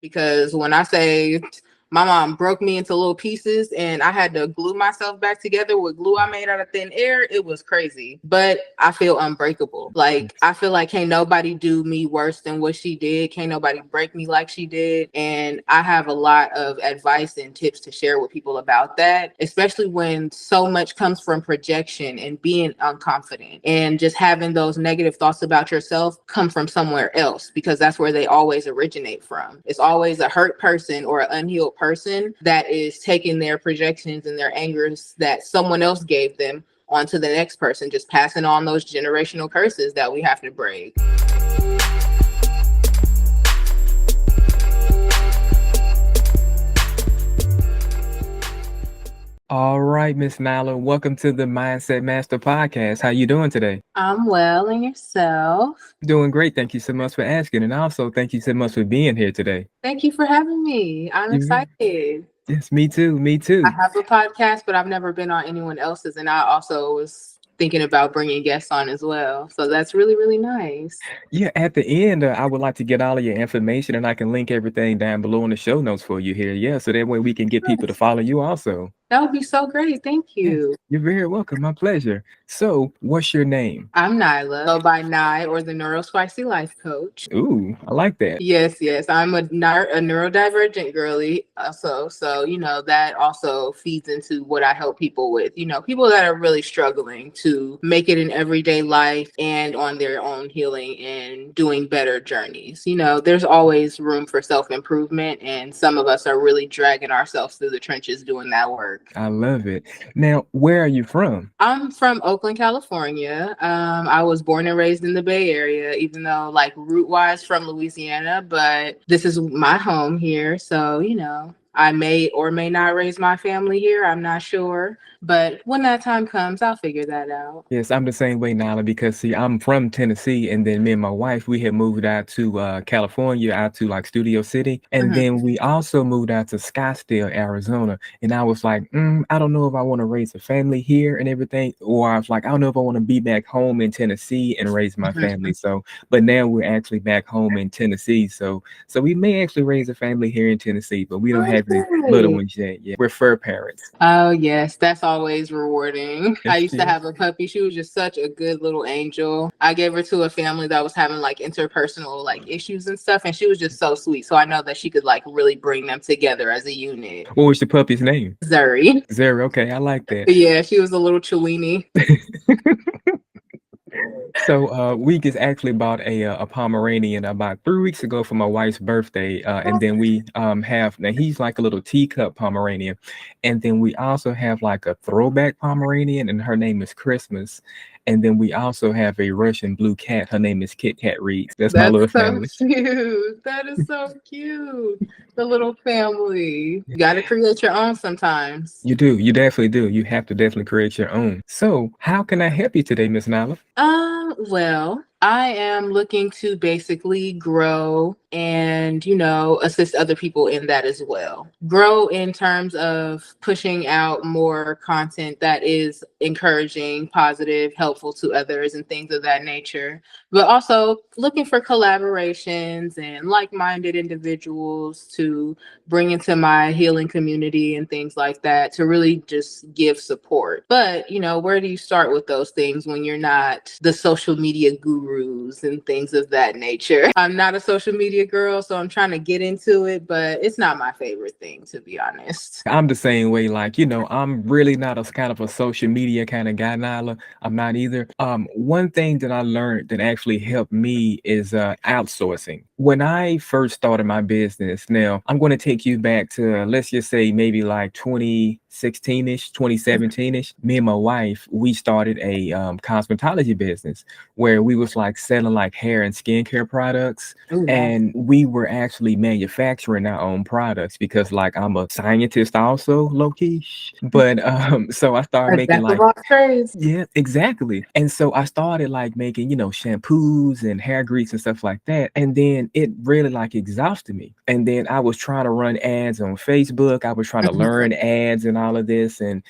because when I say my mom broke me into little pieces and I had to glue myself back together with glue I made out of thin air, it was crazy. But I feel unbreakable. Like, I feel like can't nobody do me worse than what she did. Can't nobody break me like she did. And I have a lot of advice and tips to share with people about that, especially when so much comes from projection and being unconfident and just having those negative thoughts about yourself come from somewhere else, because that's where they always originate from. It's always a hurt person or an unhealed person that is taking their projections and their angers that someone else gave them onto the next person, just passing on those generational curses that we have to break. All right, Miss Nyla, welcome to the Mindset Master Podcast. How you doing today? I'm well, and yourself? Doing great. Thank you so much for asking. And also, thank you so much for being here today. Thank you for having me. I'm excited. Yes, me too. Me too. I have a podcast, but I've never been on anyone else's. And I also was thinking about bringing guests on as well. So that's really, really nice. Yeah, at the end, I would like to get all of your information and I can link everything down below in the show notes for you here. Yeah, so that way we can get people to follow you also. That would be so great. Thank you. Yes, you're very welcome. My pleasure. So, what's your name? I'm Nyla. Go by Ny, or the Neuro-Spicy life coach. Ooh, I like that. Yes. I'm a neurodivergent girly also. So, that also feeds into what I help people with. People that are really struggling to make it in everyday life and on their own healing and doing better journeys. There's always room for self-improvement, and some of us are really dragging ourselves through the trenches doing that work. I love it. Now, where are you from? I'm from Oakland, California. I was born and raised in the Bay Area, even though root-wise from Louisiana, but this is my home here. So, I may or may not raise my family here. I'm not sure. But when that time comes, I'll figure that out. Yes, I'm the same way, Nyla, because see, I'm from Tennessee, and then me and my wife, we had moved out to California, out to Studio City, and then we also moved out to Scottsdale, Arizona. And I was like, I don't know if I want to raise a family here and everything, or I was like, I don't know if I want to be back home in Tennessee and raise my family. So, but now we're actually back home in Tennessee, so we may actually raise a family here in Tennessee, but we don't have any little ones yet. Yeah, we're fur parents. Oh yes, that's always rewarding. I used to have a puppy. She was just such a good little angel. I gave her to a family that was having interpersonal issues and stuff, and she was just so sweet. So I know that she could really bring them together as a unit. What was the puppy's name? Zuri. Zuri, okay, I like that. Yeah, she was a little Chiweenie. So we just actually bought a Pomeranian about 3 weeks ago for my wife's birthday, and then we have, now he's like a little teacup Pomeranian, and then we also have a throwback Pomeranian, and her name is Christmas, and then we also have a Russian blue cat. Her name is Kit Kat Reed. That's my little family. Cute. That is so cute. The little family. You got to create your own sometimes. You do. You definitely do. You have to definitely create your own. So how can I help you today, Miss Nyla? Well, I am looking to basically grow and, assist other people in that as well. Grow in terms of pushing out more content that is encouraging, positive, helpful to others and things of that nature. But also looking for collaborations and like-minded individuals to bring into my healing community and things like that to really just give support. But, where do you start with those things when you're not the social media gurus and things of that nature? I'm not a social media girl, so I'm trying to get into it, but it's not my favorite thing, to be honest. I'm the same way. I'm really not a kind of a social media kind of guy, Nyla. I'm not either. One thing that I learned that actually helped me is outsourcing. When I first started my business, now I'm going to take you back to, let's just say maybe 2016-ish, 2017-ish. Me and my wife, we started a cosmetology business where we was selling hair and skincare products. Ooh, and we were actually manufacturing our own products because I'm a scientist also, low-key. But so I started making yeah, exactly. And so I started making, shampoos and hair grease and stuff like that. And then it really exhausted me. And then I was trying to run ads on Facebook. I was trying to learn ads and all of this. And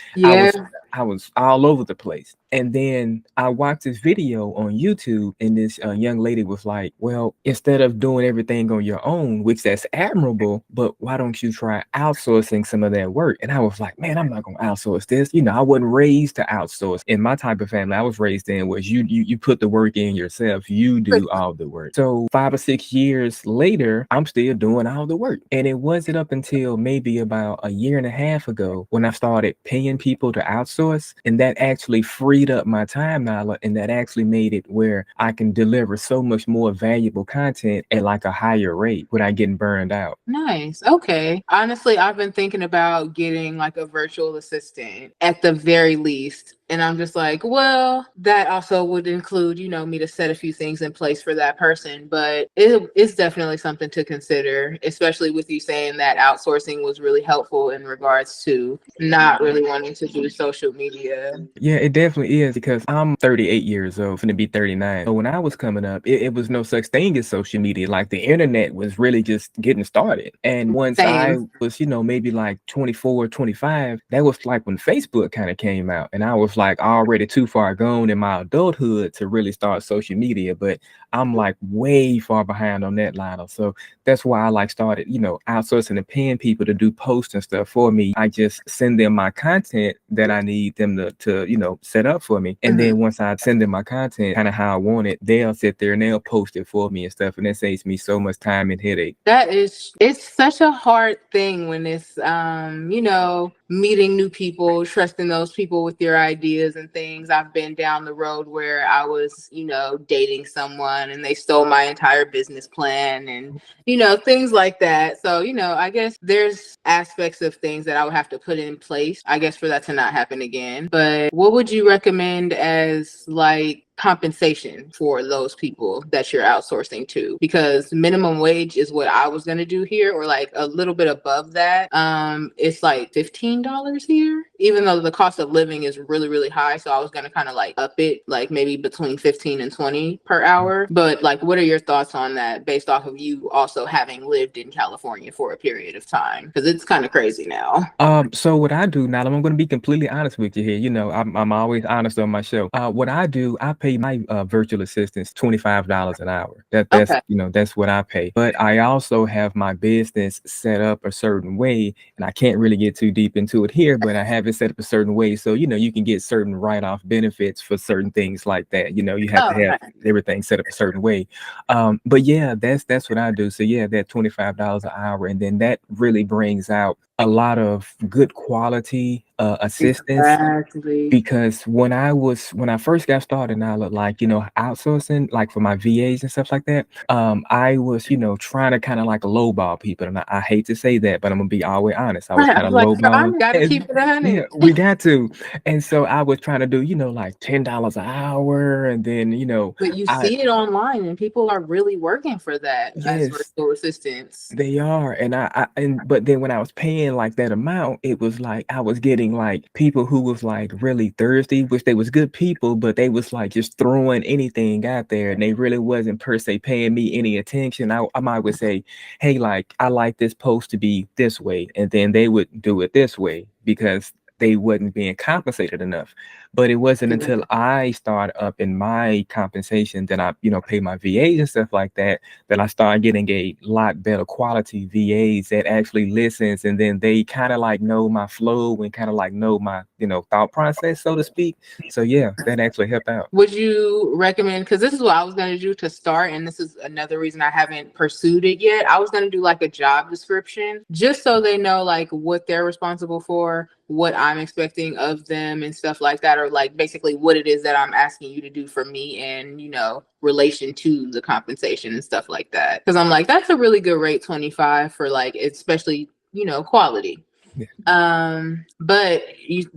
I was all over the place. And then I watched this video on YouTube, and this young lady was like, well, instead of doing everything on your own, which that's admirable, but why don't you try outsourcing some of that work? And I was like, man, I'm not going to outsource this. I wasn't raised to outsource. In my type of family I was raised in was you put the work in yourself, you do all the work. So 5 or 6 years later, I'm still doing all the work. And it wasn't up until maybe about a year and a half ago when I started paying people to outsource, and that actually freed up my time, Nyla, and that actually made it where I can deliver so much more valuable content at like a higher rate without getting burned out. Nice. Okay. Honestly, I've been thinking about getting like a virtual assistant at the very least. And I'm just like, well, that also would include, me to set a few things in place for that person. But it's definitely something to consider, especially with you saying that outsourcing was really helpful in regards to not really wanting to do social media. Yeah, it definitely is because I'm 38 years old, finna be 39. So when I was coming up, it was no such thing as social media. Like the internet was really just getting started. And once I Same. was, maybe like 24, 25, that was like when Facebook kind of came out. And I was like already too far gone in my adulthood to really start social media. But I'm like way far behind on that line. So that's why I like started, outsourcing and paying people to do posts and stuff for me. I just send them my content that I need them to set up for me. And then once I send them my content, kind of how I want it, they'll sit there and they'll post it for me and stuff. And that saves me so much time and headache. It's such a hard thing when it's, meeting new people, trusting those people with your ideas and things. I've been down the road where I was, dating someone and they stole my entire business plan and, things like that. So, I guess there's aspects of things that I would have to put in place, I guess, for that to not happen again. But what would you recommend as like compensation for those people that you're outsourcing to? Because minimum wage is what I was going to do here, or like a little bit above that. It's like $15 here, even though the cost of living is really, really high. So I was going to kind of like up it, like maybe between 15 and 20 per hour. But like, what are your thoughts on that based off of you also having lived in California for a period of time? Because it's kind of crazy now. So what I do now, I'm going to be completely honest with you here. I'm always honest on my show. What I do, I pay my virtual assistants $25 an hour. Okay. That's what I pay. But I also have my business set up a certain way, and I can't really get too deep into it here, but I have it set up a certain way so you can get certain write-off benefits for certain things like that. You have to have everything set up a certain way. But yeah, that's what I do. So yeah, that $25 an hour, and then that really brings out a lot of good quality assistance. Exactly. Because when I first got started, I looked like, outsourcing, like for my VAs and stuff like that. I was, trying to kind of like lowball people. And I hate to say that, but I'm gonna be always honest. I was Right. I kind was of like, lowballing. I gotta keep it Yeah, 100. we got to. And so I was trying to do, like $10 an hour. And then, But you I see it online, and people are really working for that as yes, virtual assistants. they are. And but then when I was paying like that amount, it was like I was getting like people who was like really thirsty, which they was good people, but they was like just throwing anything out there, and they really wasn't per se paying me any attention. I might would say, hey, like I like this post to be this way, and then they would do it this way because they wasn't being compensated enough. But it wasn't until I started up in my compensation that I, pay my VAs and stuff like that, that I started getting a lot better quality VAs that actually listens, and then they kind of like know my flow and kind of like know my, thought process, so to speak. So yeah, that actually helped out. Would you recommend, because this is what I was going to do to start, and this is another reason I haven't pursued it yet. I was going to do like a job description just so they know like what they're responsible for, what I'm expecting of them and stuff like that, or like basically what it is that I'm asking you to do for me and, relation to the compensation and stuff like that. Because I'm like, that's a really good rate, 25 for like, especially, quality. But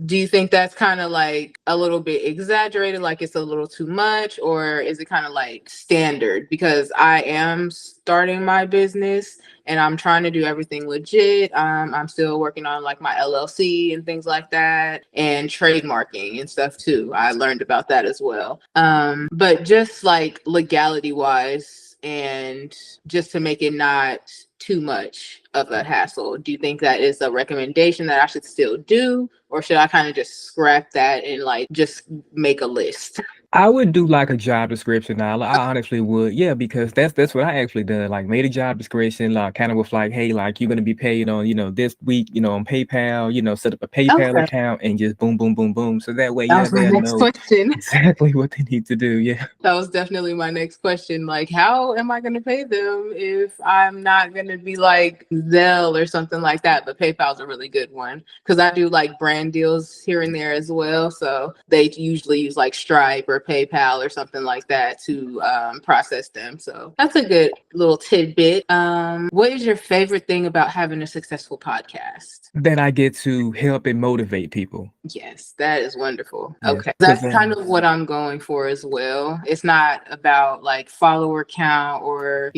do you think that's kind of like a little bit exaggerated, like it's a little too much, or is it kind of like standard? Because I am starting my business and I'm trying to do everything legit. I'm still working on like my LLC and things like that, and trademarking and stuff too. I learned about that as well. But just like legality wise, and just to make it not too much of a hassle? Do you think that is a recommendation that I should still do, or should I kind of just scrap that and like just make a list? I would do like a job description now. I honestly would, yeah, because that's what I actually done. Like made a job description, like kind of with like, hey, like you're gonna be paid on, this week, on PayPal, set up a PayPal Okay. account and just boom, boom, boom, boom. So that way, That yeah, was my they'll next know question. exactly what they need to do. Yeah. That was definitely my next question. Like, how am I going to pay them if I'm not going to be like Zelle or something like that? But PayPal's a really good one because I do like brand deals here and there as well. So they usually use like Stripe or PayPal or something like that to process them. So that's a good little tidbit. What is your favorite thing about having a successful podcast? That I get to help and motivate people. Yes, that is wonderful. Yeah. Okay. Because That's kind of what I'm going for as well. It's not about like follower count or,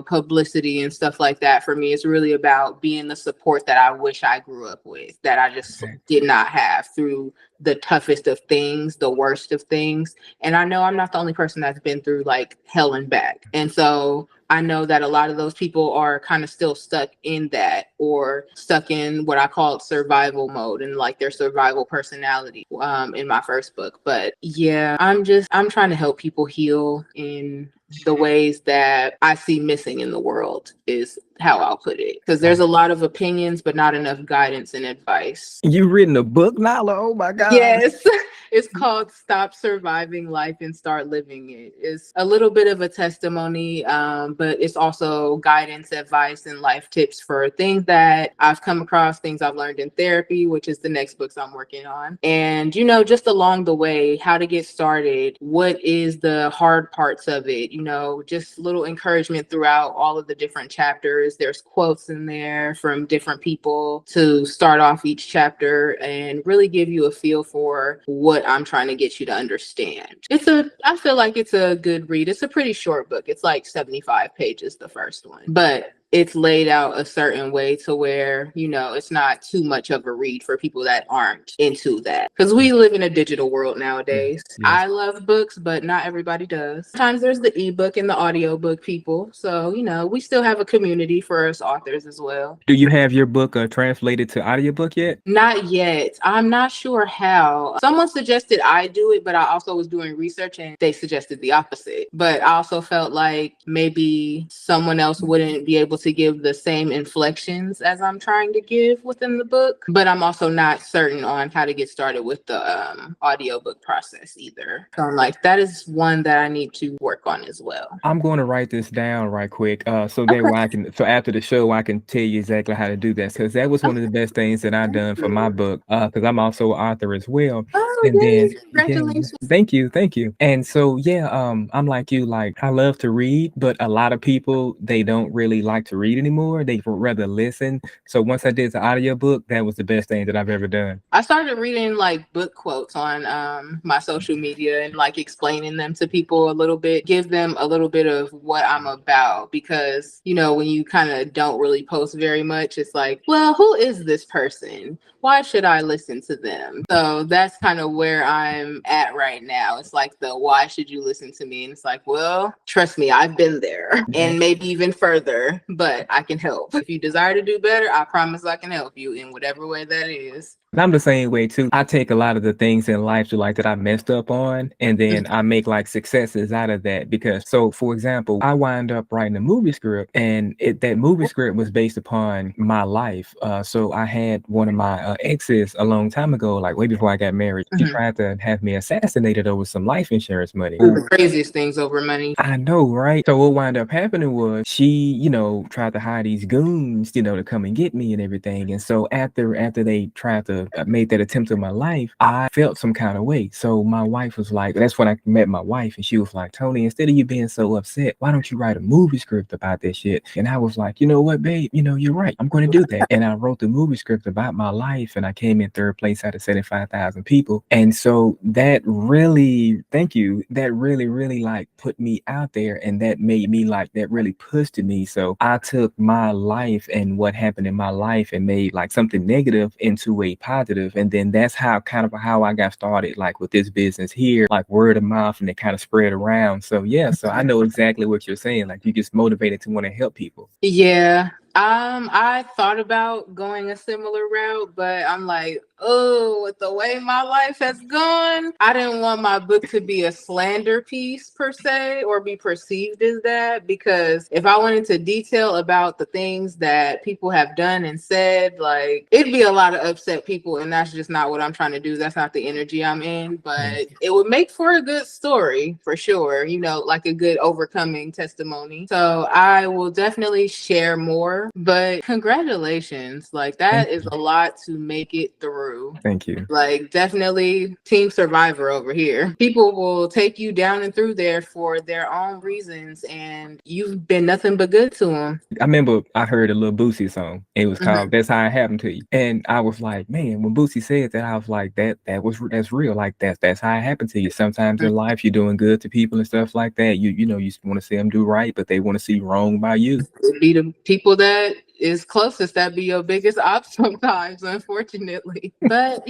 publicity and stuff like that. For me, it's really about being the support that I wish I grew up with, that I just did not have through the toughest of things, the worst of things. And I know I'm not the only person that's been through like hell and back. And so I know that a lot of those people are kind of still stuck in that, or stuck in what I call survival mode and like their survival personality in my first book. But yeah, I'm trying to help people heal in the ways that I see missing in the world, is how I'll put it. Because there's a lot of opinions, but not enough guidance and advice. You written a book, Nyla? Oh my God. Yes. It's called Stop Surviving Life and Start Living It. It's a little bit of a testimony, but it's also guidance, advice, and life tips for things that I've come across, things I've learned in therapy, which is the next books I'm working on. And, just along the way, how to get started, what is the hard parts of it, just little encouragement throughout all of the different chapters. There's quotes in there from different people to start off each chapter and really give you a feel for what I'm trying to get you to understand. I feel like it's a good read. It's a pretty short book. It's like 75 pages, the first one, but it's laid out a certain way to where, it's not too much of a read for people that aren't into that. Because we live in a digital world nowadays. Yes. I love books, but not everybody does. Sometimes there's the ebook and the audiobook people. So, we still have a community for us authors as well. Do you have your book translated to audiobook yet? Not yet. I'm not sure how. Someone suggested I do it, but I also was doing research and they suggested the opposite. But I also felt like maybe someone else wouldn't be able to give the same inflections as I'm trying to give within the book. But I'm also not certain on how to get started with the audiobook process either. So I'm like, that is one that I need to work on as well. I'm going to write this down right quick, so that way so after the show, I can tell you exactly how to do that, because that was one of the best things that I've done for my book, because I'm also an author as well. Oh, And then, congratulations. thank you. And so, I'm like you, like I love to read, but a lot of people, they don't really like to read anymore. They would rather listen. So once I did the audiobook, that was the best thing that I've ever done. I started reading like book quotes on my social media and like explaining them to people a little bit, give them a little bit of what I'm about, because when you kind of don't really post very much, it's like, well, who is this person? Why should I listen to them? So that's kind of where I'm at right now. It's like the why should you listen to me? And it's like, well, trust me, I've been there and maybe even further, but I can help. If you desire to do better, I promise I can help you in whatever way that is. And I'm the same way too. I take a lot of the things in life to like that I messed up on, and then I make like successes out of that. Because so for example, I wind up writing a movie script, and that movie script was based upon my life. So I had one of my exes a long time ago, like way before I got married. She tried to have me assassinated over some life insurance money. The craziest things over money. I know, right? So what wound up happening was she, tried to hire these goons, to come and get me and everything. And so after they tried to make that attempt on my life, I felt some kind of way. So my wife was like, that's when I met my wife, and she was like, Tony, instead of you being so upset, why don't you write a movie script about that shit? And I was like, you know what, babe, you're right. I'm going to do that. And I wrote the movie script about my life, and I came in third place out of 75,000 people. And so that really, thank you, that really, really like put me out there, and that made me like, that really pushed me. So I took my life and what happened in my life and made like something negative into a positive. And then that's how I got started, like with this business here, like word of mouth, and it kind of spread around. So yeah, so I know exactly what you're saying. Like you just motivated to want to help people. Yeah. I thought about going a similar route, but I'm like, oh, with the way my life has gone, I didn't want my book to be a slander piece per se or be perceived as that. Because if I went into detail about the things that people have done and said, like it'd be a lot of upset people, and that's just not what I'm trying to do. That's not the energy I'm in, but it would make for a good story for sure, like a good overcoming testimony. So I will definitely share more, but congratulations. Like that is a lot to make it through. Thank you. Like definitely team survivor over here. People will take you down and through there for their own reasons, and you've been nothing but good to them. I remember I heard a little Boosie song. It was called "That's How It Happened to You," and I was like, man, when Boosie said that, I was like, that's real. Like that's how it happened to you. Sometimes in life, you're doing good to people and stuff like that. You want to see them do right, but they want to see wrong by you. It be the people that is closest that be your biggest op sometimes, unfortunately. But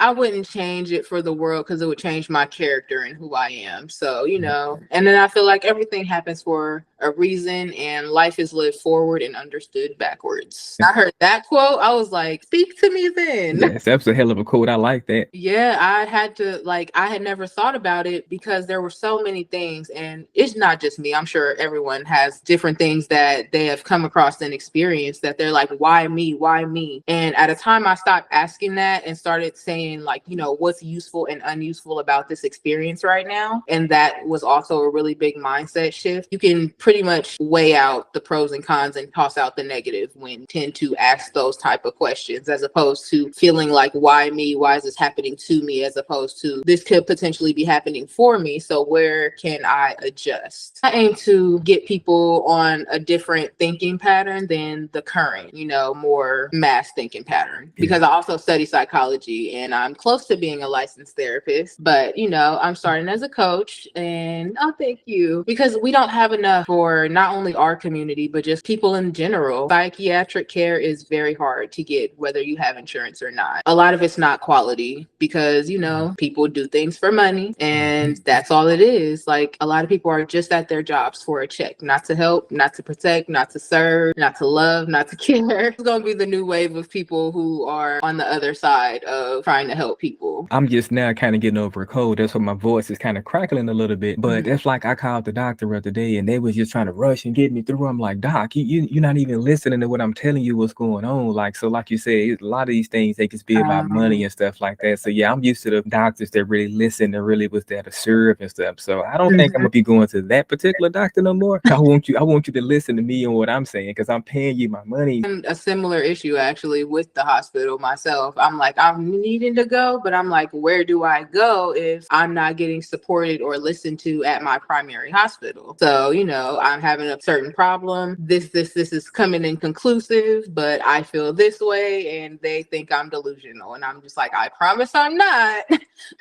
I wouldn't change it for the world because it would change my character and who I am. So and then I feel like everything happens for a reason, and life is lived forward and understood backwards. I heard that quote, I was like, speak to me then. Yes, that's a hell of a quote. I like that. Yeah, I had never thought about it because there were so many things, and it's not just me. I'm sure everyone has different things that they have come across and experienced that they're like, why me? Why me? And at a time I stopped asking that and started saying like, what's useful and unuseful about this experience right now. And that was also a really big mindset shift. You can pretty much weigh out the pros and cons and toss out the negative when you tend to ask those type of questions, as opposed to feeling like, why me? Why is this happening to me? As opposed to this could potentially be happening for me. So where can I adjust? I aim to get people on a different thinking pattern than the current, more mass thinking pattern. Because I also study psychology and I'm close to being a licensed therapist, but I'm starting as a coach, and thank you, because we don't have enough for not only our community, but just people in general. Psychiatric care is very hard to get, whether you have insurance or not. A lot of it's not quality because, people do things for money, and that's all it is. Like a lot of people are just at their jobs for a check, not to help, not to protect, not to serve, not to love, not to care. It's going to be the new wave of people who are on the other side of trying to help people. I'm just now kind of getting over a cold. That's why my voice is kind of crackling a little bit. But it's like I called the doctor the other day and they was just trying to rush and get me through. I'm like, Doc, you're not even listening to what I'm telling you what's going on. Like, so like you said, a lot of these things, they can be about money and stuff like that. So yeah, I'm used to the doctors that really listen and really was there to serve and stuff. So I don't think I'm gonna be going to that particular doctor no more. I want you to listen to me and what I'm saying, because I'm paying you my money. A similar issue actually with the hospital myself. I'm like, I'm needing to go, but I'm like, where do I go if I'm not getting supported or listened to at my primary hospital? So, I'm having a certain problem. This is coming inconclusive, but I feel this way, and they think I'm delusional. And I'm just like, I promise I'm not.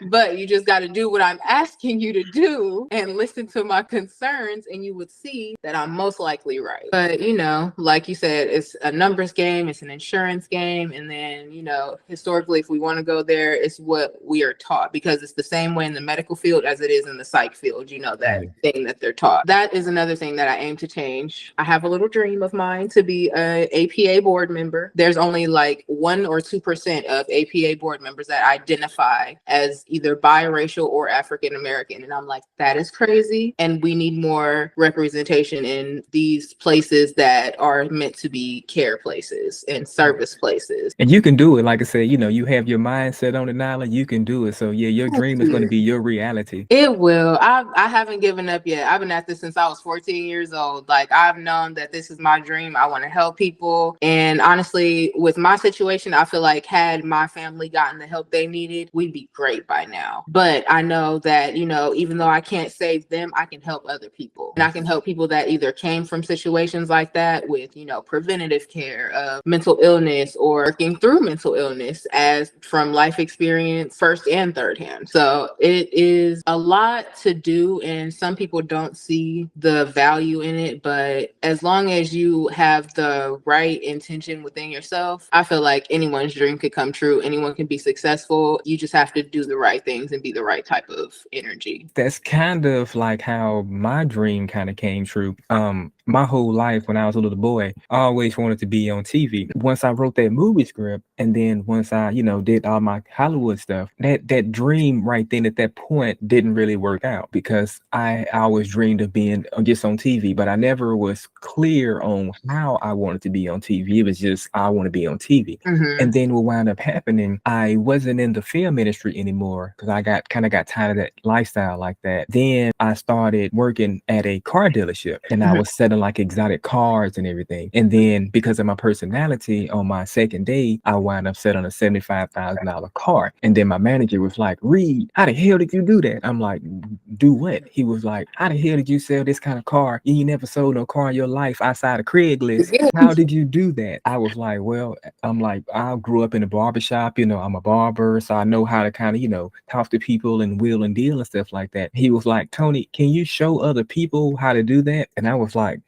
But you just got to do what I'm asking you to do and listen to my concerns, and you would see that I'm most likely right. But, like you said, it's a numbers game, it's an insurance game. And then, historically, if we want to go there, it's what we are taught, because it's the same way in the medical field as it is in the psych field, that thing that they're taught. That is another thing that I aim to change. I have a little dream of mine to be a APA board member. There's only like 1 or 2% of APA board members that identify as either biracial or African American. And I'm like, that is crazy. And we need more representation in these places that are meant to be care places and service places. And you can do it. Like I said, you have your mindset on it, Nyla, you can do it. So yeah, your dream is going to be your reality. It will. I haven't given up yet. I've been at this since I was 14 years old. Like, I've known that this is my dream. I want to help people. And honestly, with my situation, I feel like had my family gotten the help they needed, we'd be great by now. But I know that, even though I can't save them, I can help other people. And I can help people that either came from situations like that with, preventative care of mental illness or working through mental illness as from life experience, first and third hand. So it is a lot to do, and some people don't see the value in it. But as long as you have the right intention within yourself, I feel like anyone's dream could come true. Anyone can be successful. You just have to do the right things and be the right type of energy. That's kind of like how my dream kind of came true. My whole life when I was a little boy, I always wanted to be on TV. Once I wrote that movie script, and then once I, did all my Hollywood stuff, that dream right then at that point didn't really work out because I always dreamed of being just on TV, but I never was clear on how I wanted to be on TV. It was just I want to be on TV. Mm-hmm. And then what wound up happening, I wasn't in the film industry anymore because I got tired of that lifestyle like that. Then I started working at a car dealership and I was selling like exotic cars and everything. And then because of my personality, on my second day, I wound up selling a $75,000 car. And then my manager was like, Reed, how the hell did you do that? I'm like, do what? He was like, how the hell did you sell this kind of car? You never sold no car in your life outside of Craigslist. How did you do that? I was like, well, I'm like, I grew up in a barbershop, I'm a barber, so I know how to kind of, talk to people and wheel and deal and stuff like that. He was like, Tony, can you show other people how to do that? And I was like,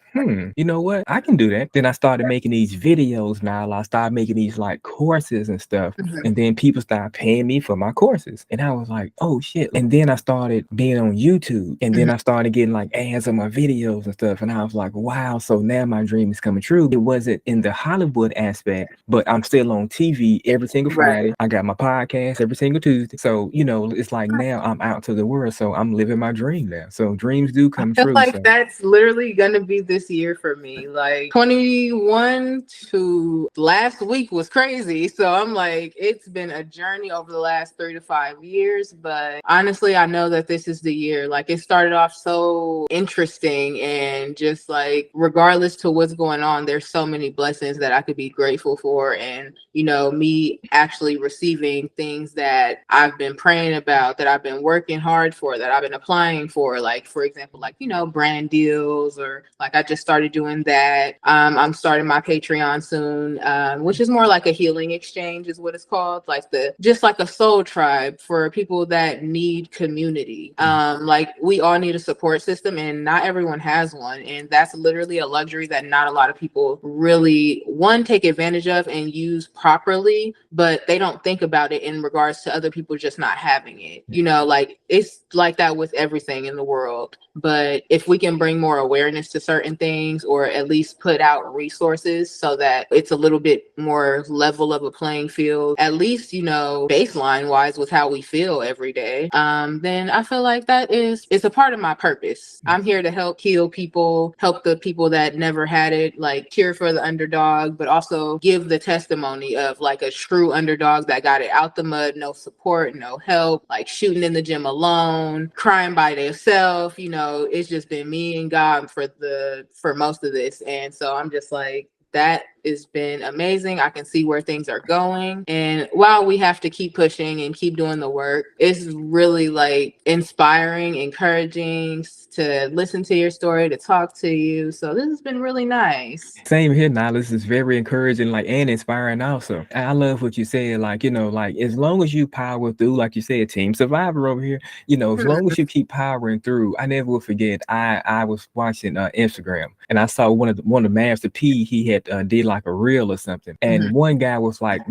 you know what? I can do that. Then I started making these videos now. I started making these like courses and stuff. And then people started paying me for my courses. And I was like, oh shit. And then I started being on YouTube. And then I started getting like ads on my videos and stuff. And I was like, wow. So now my dream is coming true. It wasn't in the Hollywood aspect, but I'm still on TV every single Friday. I got my podcast every single Tuesday. So, it's like now I'm out to the world. So I'm living my dream now. So dreams do come I feel true. like So that's literally gonna be this year for me. Like 21 to last week was crazy. So I'm like, it's been a journey over the last 3 to 5 years. But honestly, I know that this is the year. Like it started off so interesting and just like regardless to what's going on, there's so many blessings that I could be grateful for. And me actually receiving things that I've been praying about, that I've been working hard for, that I've been applying for, like for example, like brand deals, or like I just started doing that. I'm starting my Patreon soon, which is more like a healing exchange is what it's called, like just like a soul tribe for people that need community. Like we all need a support system and not everyone has one, and that's literally a luxury that not a lot of people really take advantage of and use properly, but they don't think about it in regards to other people just not having it. Like it's like that with everything in the world. But if we can bring more awareness to certain things, or at least put out resources so that it's a little bit more level of a playing field, at least, baseline wise with how we feel every day, then I feel like it's a part of my purpose. I'm here to help heal people, help the people that never had it, like cheer for the underdog, but also give the testimony of like a true underdog that got it out the mud, no support, no help, like shooting in the gym alone, crying by themselves. It's just been me and God for most of this. And so I'm just like, that has been amazing. I can see where things are going. And while we have to keep pushing and keep doing the work, it's really like inspiring, encouraging to listen to your story, to talk to you. So this has been really nice. Same here, Nylas. Is very encouraging, like, and inspiring also. I love what you said, like, like as long as you power through, like you said, team survivor over here, as long as you keep powering through. I never will forget, I was watching Instagram and I saw one of Master P, he had did like a reel or something. And one guy was like,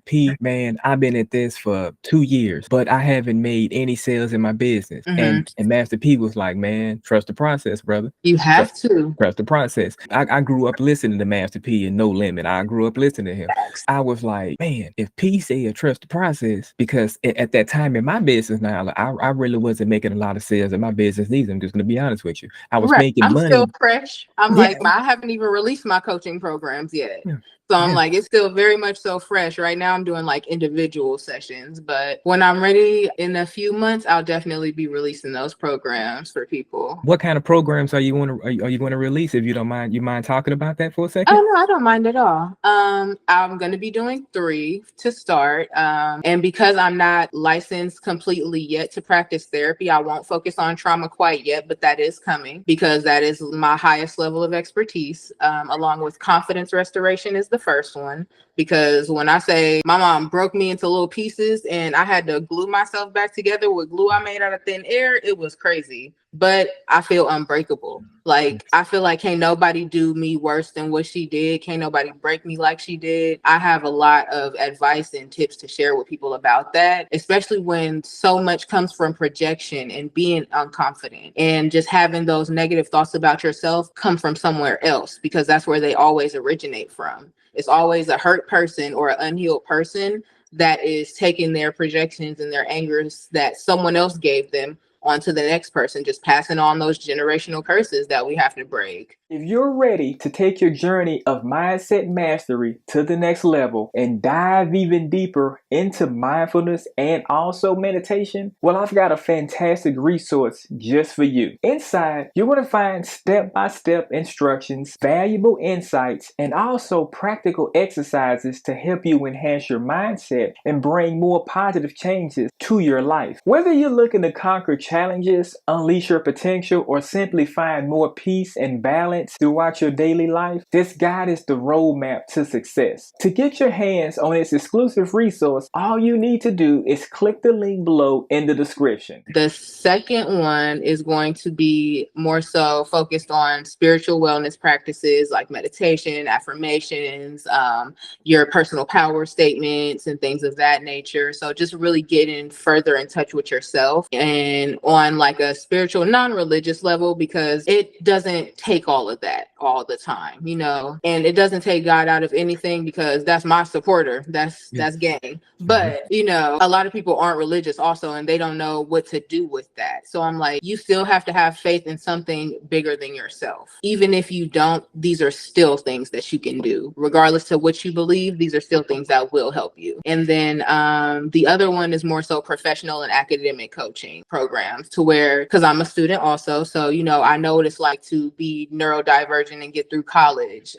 P, man, I've been at this for 2 years, but I haven't made any sales in my business. And Master P was like, man, trust the process, brother. You have to. Trust the process. I grew up listening to Master P and No Limit. I grew up listening to him. I was like, man, if P said trust the process, because at that time in my business now, like, I really wasn't making a lot of sales in my business neither. I'm just gonna be honest with you. I was making I'm money. still fresh. I'm like, I haven't even released my coaching programs yet. So I'm like, it's still very much so fresh. Right now I'm doing like individual sessions, but when I'm ready in a few months, I'll definitely be releasing those programs for people. What kind of programs are you going to release, if you don't mind? You mind talking about that for a second? Oh no, I don't mind at all. I'm going to be doing 3 to start. And because I'm not licensed completely yet to practice therapy, I won't focus on trauma quite yet, but that is coming because that is my highest level of expertise. Along with confidence restoration is the first one. Because when I say my mom broke me into little pieces and I had to glue myself back together with glue I made out of thin air, it was crazy. but I feel unbreakable. Like, I feel like can't nobody do me worse than what she did. Can't nobody break me like she did. I have a lot of advice and tips to share with people about that, especially when so much comes from projection and being unconfident and just having those negative thoughts about yourself come from somewhere else, because that's where they always originate from. It's always a hurt person or an unhealed person that is taking their projections and their angers that someone else gave them onto the next person, just passing on those generational curses that we have to break. If you're ready to take your journey of mindset mastery to the next level and dive even deeper into mindfulness and also meditation, well, I've got a fantastic resource just for you. Inside, you're going to find step-by-step instructions, valuable insights, and also practical exercises to help you enhance your mindset and bring more positive changes to your life. Whether you're looking to conquer challenges, unleash your potential, or simply find more peace and balance throughout your daily life, this guide is the roadmap to success. To get your hands on this exclusive resource, all you need to do is click the link below in the description. The second one is going to be more so focused on spiritual wellness practices like meditation, affirmations, your personal power statements, and things of that nature. So just really getting further in touch with yourself and on like a spiritual, non-religious level, because it doesn't take all of that all the time, you know, and it doesn't take God out of anything, because that's my supporter. That's gang. But, you know, a lot of people aren't religious also, and they don't know what to do with that. So I'm like, you still have to have faith in something bigger than yourself. Even if you don't, these are still things that you can do. Regardless to what you believe, these are still things that will help you. And then the other one is more so professional and academic coaching programs, to where, because I'm a student also, so, you know, I know what it's like to be neurodivergent and get through college,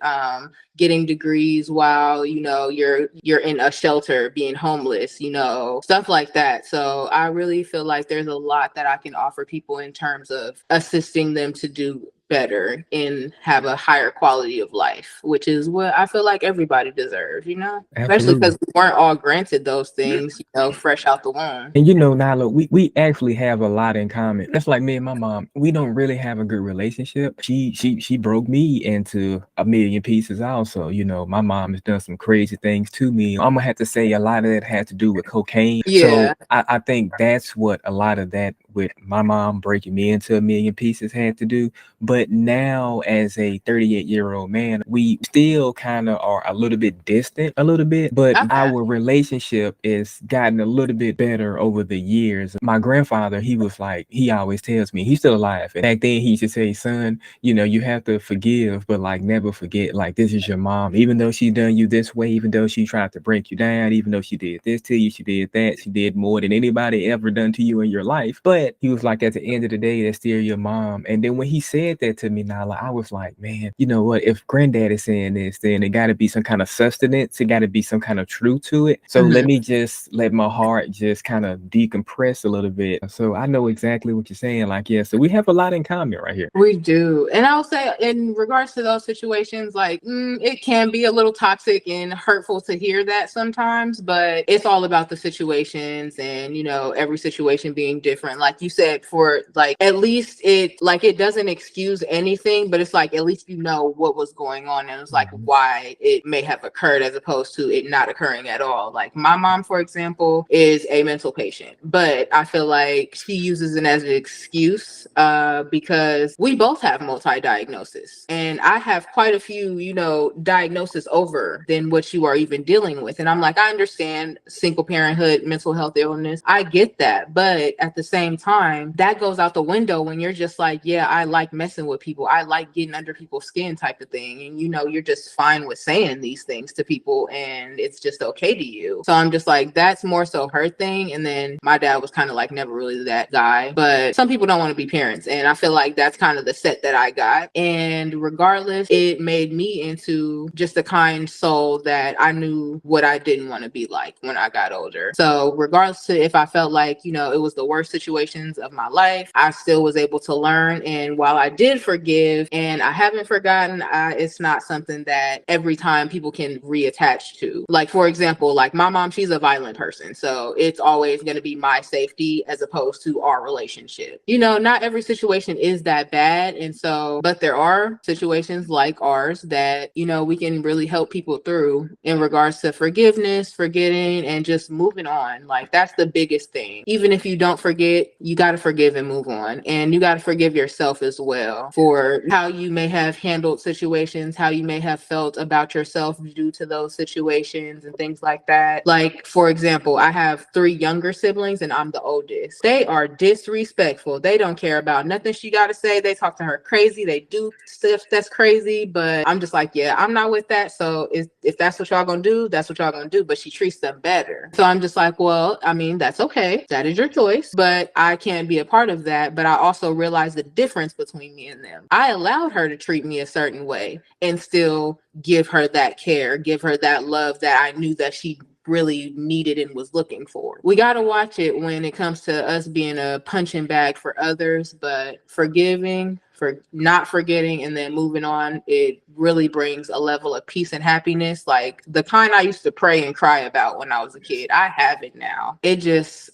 getting degrees while, you know, you're in a shelter, being homeless, you know, stuff like that. So I really feel like there's a lot that I can offer people in terms of assisting them to do better and have a higher quality of life, which is what I feel like everybody deserves, you know. Especially because we weren't all granted those things, you know, fresh out the womb. And you know, Nyla, we actually have a lot in common. That's like me and my mom. We don't really have a good relationship. She broke me into a million pieces also. You know, my mom has done some crazy things to me. I'm gonna have to say a lot of that had to do with cocaine. Yeah. So I think that's what a lot of that with my mom breaking me into a million pieces had to do. But now, as a 38-year-old man, we still kind of are a little bit distant, a little bit, but our relationship is gotten a little bit better over the years. My grandfather, he was like, he always tells me, he's still alive. And back then, he used to say, son, you know, you have to forgive, but like never forget, like this is your mom. Even though she done you this way, even though she tried to break you down, even though she did this to you, she did that, she did more than anybody ever done to you in your life. But he was like, at the end of the day, that's still your mom. And then when he said that to me, Nyla, I was like, man, you know what? If granddad is saying this, then it got to be some kind of sustenance. It got to be some kind of truth to it. So let me just let my heart just kind of decompress a little bit. So I know exactly what you're saying. Like, yeah, so we have a lot in common right here. We do. And I'll say, in regards to those situations, like, it can be a little toxic and hurtful to hear that sometimes, but it's all about the situations and, you know, every situation being different. Like you said, for like, at least it doesn't excuse anything, but it's like, at least you know what was going on, and it's like why it may have occurred, as opposed to it not occurring at all. Like my mom, for example, is a mental patient, but I feel like she uses it as an excuse because we both have multi-diagnosis, and I have quite a few, you know, diagnoses over than what you are even dealing with. And I'm like, I understand single parenthood, mental health illness. I get that. But at the same time, that goes out the window when you're just like, yeah, I like messing with people. I like getting under people's skin type of thing. And, you know, you're just fine with saying these things to people and it's just okay to you. So I'm just like, that's more so her thing. And then my dad was kind of like never really that guy. But some people don't want to be parents. And I feel like that's kind of the set that I got. And regardless, it made me into just a kind soul that I knew what I didn't want to be like when I got older. So regardless to if I felt like, you know, it was the worst situation situations of my life, I still was able to learn. And while I did forgive and I haven't forgotten, it's not something that every time people can reattach to. Like, for example, like my mom, she's a violent person. So it's always going to be my safety as opposed to our relationship. You know, not every situation is that bad. And so, but there are situations like ours that, you know, we can really help people through in regards to forgiveness, forgetting, and just moving on. Like, that's the biggest thing. Even if you don't forget, you got to forgive and move on. And you got to forgive yourself as well for how you may have handled situations, how you may have felt about yourself due to those situations and things like that. Like, for example, I have 3 younger siblings and I'm the oldest. They are disrespectful. They don't care about nothing she got to say. They talk to her crazy. They do stuff that's crazy, but I'm just like, yeah, I'm not with that. So if that's what y'all gonna do, that's what y'all gonna do. But she treats them better. So I'm just like, well, I mean, that's okay. That is your choice, but I can't be a part of that. But I also realize the difference between me and them. I allowed her to treat me a certain way and still give her that care, give her that love that I knew that she really needed and was looking for. We got to watch it when it comes to us being a punching bag for others, but forgiving, for not forgetting, and then moving on, it really brings a level of peace and happiness, like the kind I used to pray and cry about when I was a kid. I have it now.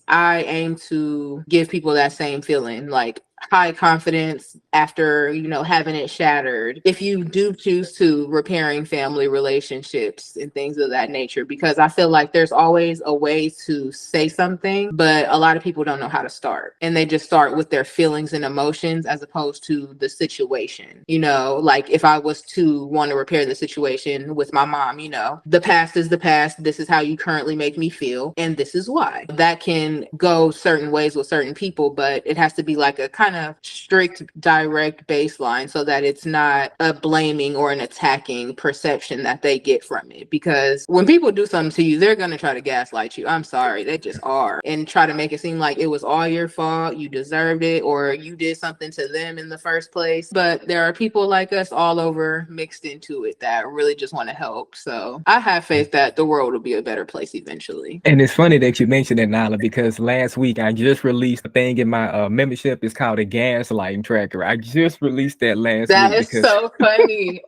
I aim to give people that same feeling, like high confidence after, you know, having it shattered. If you do choose to, repairing family relationships and things of that nature, because I feel like there's always a way to say something, but a lot of people don't know how to start. And they just start with their feelings and emotions as opposed to the situation. You know, like if I was to want to repair the situation with my mom, you know, the past is the past. This is how you currently make me feel. And this is why. That can go certain ways with certain people, but it has to be like a kind of strict, direct baseline so that it's not a blaming or an attacking perception that they get from it. Because when people do something to you, they're going to try to gaslight you. I'm sorry, they just are. And try to make it seem like it was all your fault, you deserved it, or you did something to them in the first place. But there are people like us all over mixed into it that really just want to help. So I have faith that the world will be a better place eventually. And it's funny that you mentioned that, Nyla, because last week I just released a thing in my membership. It's called a gaslighting tracker. I just released that last That week is because so funny.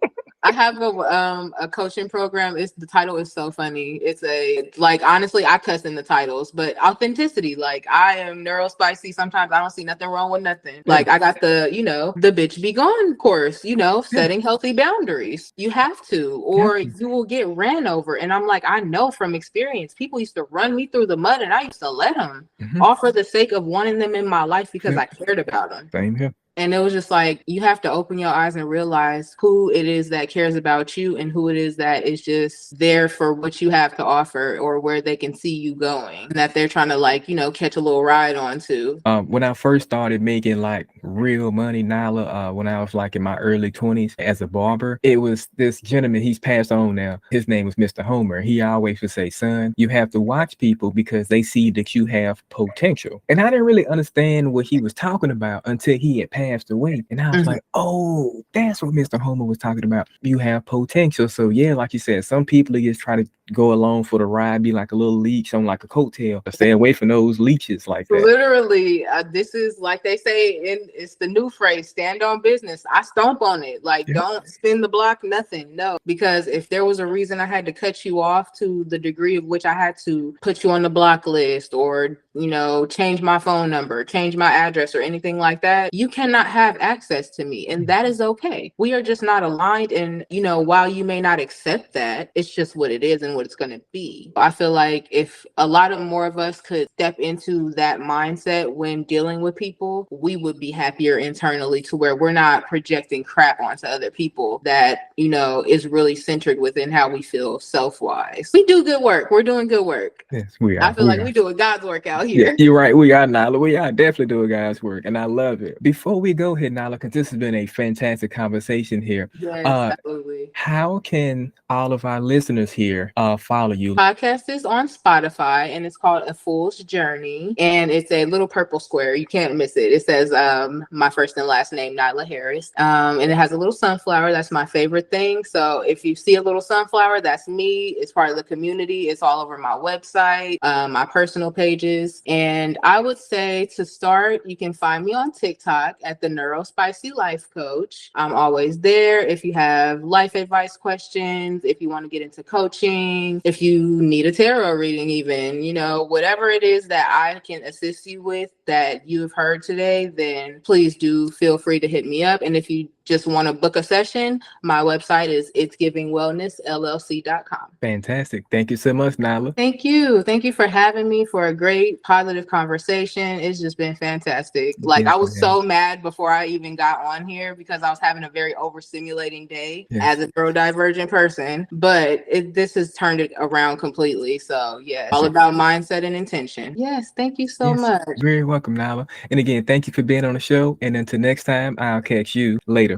I have a coaching program. The title is so funny. It's like, honestly, I cuss in the titles, but authenticity. Like, I am Neuro-Spicy. Sometimes I don't see nothing wrong with nothing. Like, I got the, you know, the bitch be gone course, you know, setting healthy boundaries. You have to, or you will get ran over. And I'm like, I know from experience, people used to run me through the mud and I used to let them, all for the sake of wanting them in my life because I cared about them. Same here. And it was just like, you have to open your eyes and realize who it is that cares about you and who it is that is just there for what you have to offer or where they can see you going. And that they're trying to, like, you know, catch a little ride onto. When I first started making like real money, Nyla, when I was like in my early 20s as a barber, it was this gentleman, he's passed on now. His name was Mr. Homer. He always would say, son, you have to watch people because they see that you have potential. And I didn't really understand what he was talking about until he had passed away. And I was like, oh, that's what Mr. Homer was talking about. You have potential. So yeah, like you said, some people just try to go along for the ride, be like a little leech on like a coattail. Stay away from those leeches like that. Literally, this is like they say, it's the new phrase, stand on business. I stomp on it. Like, don't spin the block, nothing. No, because if there was a reason I had to cut you off to the degree of which I had to put you on the block list or, you know, change my phone number, change my address or anything like that, you cannot have access to me. And that is okay. We are just not aligned. And, you know, while you may not accept that, it's just what it is and what it's going to be. I feel like if a lot of more of us could step into that mindset when dealing with people, we would be happier internally to where we're not projecting crap onto other people that, you know, is really centered within how we feel self-wise. We do good work. We're doing good work. Yes, we are. I feel like we're doing God's work out here. Yeah, you're right. We are, Nyla. We are definitely doing God's work. And I love it. Before we we go here, Nyla, because this has been a fantastic conversation here. Yes, absolutely. How can all of our listeners here follow you? Podcast is on Spotify and it's called A Fool's Journey. And it's a little purple square. You can't miss it. It says my first and last name, Nyla Harris. And it has a little sunflower. That's my favorite thing. So if you see a little sunflower, that's me. It's part of the community. It's all over my website, my personal pages. And I would say to start, you can find me on TikTok at the Neuro-Spicy Life Coach. I'm always there. If you have life advice questions, if you want to get into coaching, if you need a tarot reading, even, you know, whatever it is that I can assist you with that you've heard today, then please do feel free to hit me up. And if you just want to book a session, my website is itsgivingwellnessllc.com. Fantastic. Thank you so much, Nyla. Thank you. Thank you for having me for a great positive conversation. It's just been fantastic. Like, Yes, I was ma'am. so mad before I even got on here because I was having a very overstimulating day as a neurodivergent person, but this has turned it around completely. So yeah, all about mindset and intention. Yes. Thank you so much. Very welcome, Nyla. And again, thank you for being on the show. And until next time, I'll catch you later.